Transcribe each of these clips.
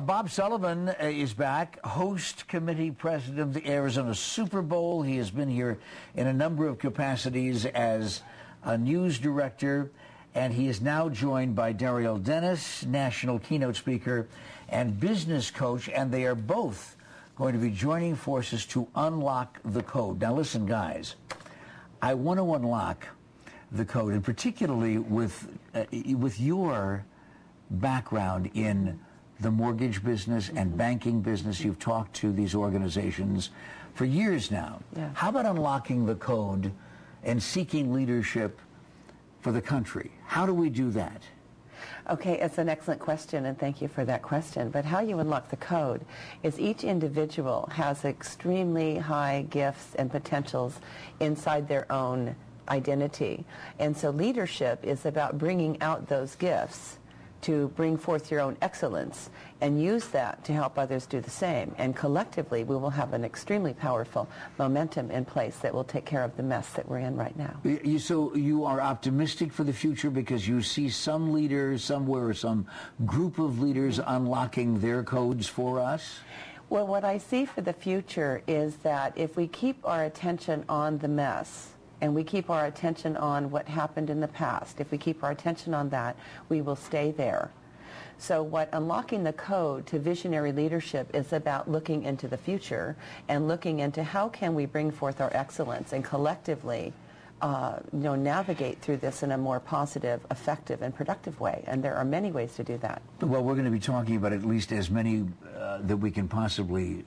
Bob Sullivan is back, host committee president of the Arizona Super Bowl. He has been here in a number of capacities as a news director, and he is now joined by Daryl Dennis, national keynote speaker and business coach, and they are both going to be joining forces to unlock the code. Now listen, guys, I want to unlock the code, and particularly with your background in the mortgage business and banking business. You've talked to these organizations for years now. Yeah. How about unlocking the code and seeking leadership for the country? How do we do that? Okay, it's an excellent question, and thank you for that question. But how you unlock the code is each individual has extremely high gifts and potentials inside their own identity. And so leadership is about bringing out those gifts to bring forth your own excellence and use that to help others do the same. And collectively, we will have an extremely powerful momentum in place that will take care of the mess that we're in right now. So you are optimistic for the future because you see some leaders somewhere, or some group of leaders unlocking their codes for us? Well, what I see for the future is that if we keep our attention on the mess, and we keep our attention on what happened in the past, if we keep our attention on that, we will stay there. So what unlocking the code to visionary leadership is about looking into the future and looking into how can we bring forth our excellence and collectively navigate through this in a more positive, effective, and productive way. And there are many ways to do that. Well, we're going to be talking about at least as many that we can possibly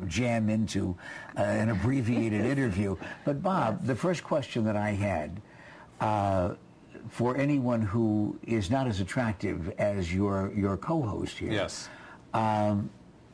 jam into an abbreviated interview. But Bob, yes, the first question that I had for anyone who is not as attractive as your co-host here. Yes.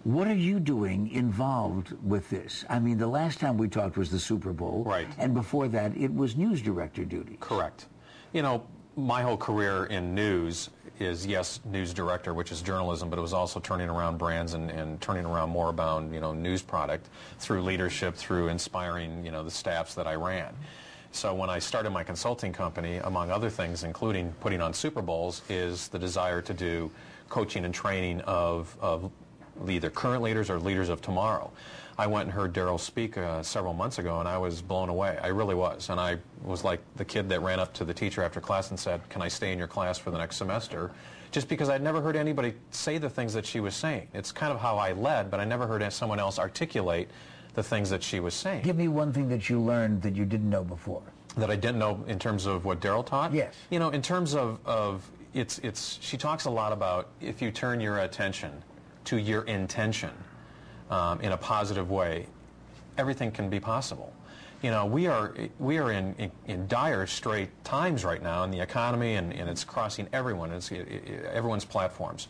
What are you doing involved with this? I mean, the last time we talked was the Super Bowl. Right. And before that, it was news director duties. Correct. You know, my whole career in news is, yes, news director, which is journalism, but it was also turning around brands and turning around more about, news product through leadership, through inspiring, the staffs that I ran. So when I started my consulting company, among other things, including putting on Super Bowls, is the desire to do coaching and training of either current leaders or leaders of tomorrow. I went and heard Daryl speak several months ago, and I was blown away. I really was. And I was like the kid that ran up to the teacher after class and said, "Can I stay in your class for the next semester?" Just because I'd never heard anybody say the things that she was saying. It's kind of how I led, but I never heard someone else articulate the things that she was saying. Give me one thing that you learned that you didn't know before. That I didn't know in terms of what Daryl taught? Yes. In terms of she talks a lot about if you turn your attention to your intention in a positive way, everything can be possible. We are in dire straight times right now in the economy, and it's crossing everyone. It's everyone's platforms.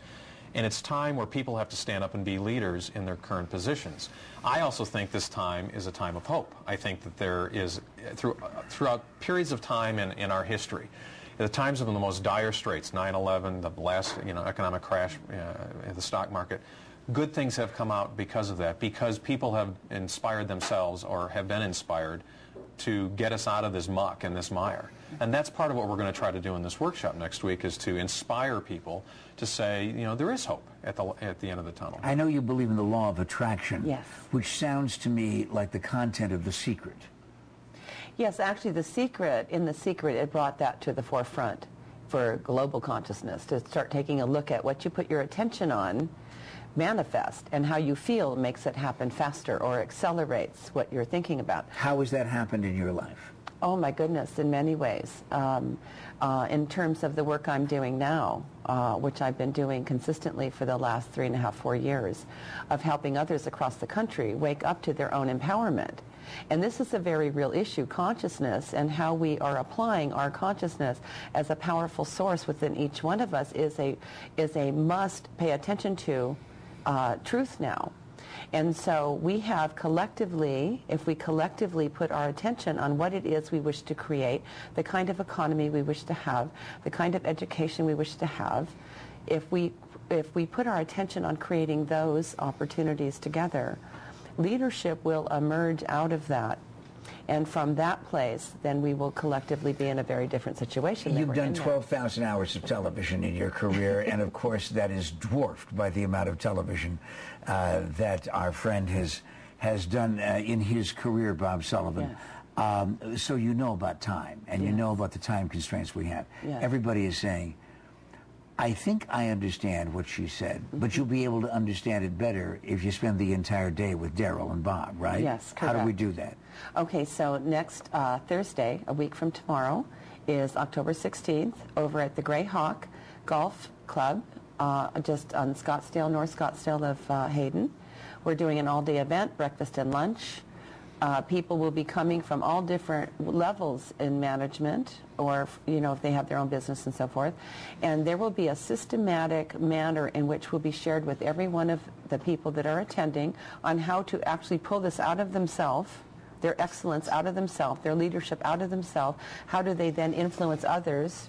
And it's time where people have to stand up and be leaders in their current positions. I also think this time is a time of hope. I think that there is, throughout periods of time in our history, the times of the most dire straits, 9/11, the last economic crash in the stock market, good things have come out because of that, because people have inspired themselves or have been inspired to get us out of this muck and this mire. And that's part of what we're going to try to do in this workshop next week, is to inspire people to say, there is hope at the end of the tunnel. I know you believe in the law of attraction, yes, which sounds to me like the content of The Secret. Yes, actually, The Secret, it brought that to the forefront for global consciousness, to start taking a look at what you put your attention on manifest, and how you feel makes it happen faster or accelerates what you're thinking about. How has that happened in your life? Oh my goodness, in many ways. In terms of the work I'm doing now, which I've been doing consistently for the last 3.5, 4 years, of helping others across the country wake up to their own empowerment. And this is a very real issue. Consciousness, and how we are applying our consciousness as a powerful source within each one of us, is a must pay attention to truth now. And so we have collectively, if we collectively put our attention on what it is we wish to create, the kind of economy we wish to have, the kind of education we wish to have, if we put our attention on creating those opportunities together, leadership will emerge out of that And from that place, then we will collectively be in a very different situation. You've done 12,000 hours of television in your career, and of course that is dwarfed by the amount of television that our friend has done in his career, Bob Sullivan. Yes. So you know about time, and you know about the time constraints we have. Yes. Everybody is saying, I think I understand what she said, but you'll be able to understand it better if you spend the entire day with Daryl and Bob, right? Yes, correct. How do we do that? Okay, so next Thursday, a week from tomorrow, is October 16th over at the Grey Hawk Golf Club, just on Scottsdale, North Scottsdale of Hayden. We're doing an all-day event, breakfast and lunch. People will be coming from all different levels in management, or if they have their own business and so forth. And there will be a systematic manner in which will be shared with every one of the people that are attending on how to actually pull this out of themselves, their excellence out of themselves, their leadership out of themselves. How do they then influence others?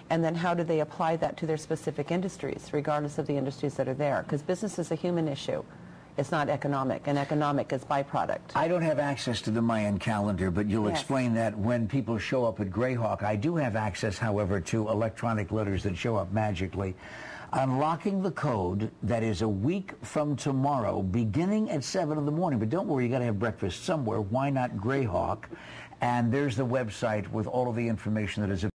And then how do they apply that to their specific industries, regardless of the industries that are there? Because business is a human issue. It's not economic, and economic is byproduct. I don't have access to the Mayan calendar, but you'll explain that when people show up at Greyhawk. I do have access, however, to electronic letters that show up magically. Unlocking the Code, that is a week from tomorrow, beginning at 7 in the morning. But don't worry, you got to have breakfast somewhere. Why not Greyhawk? And there's the website with all of the information that is available.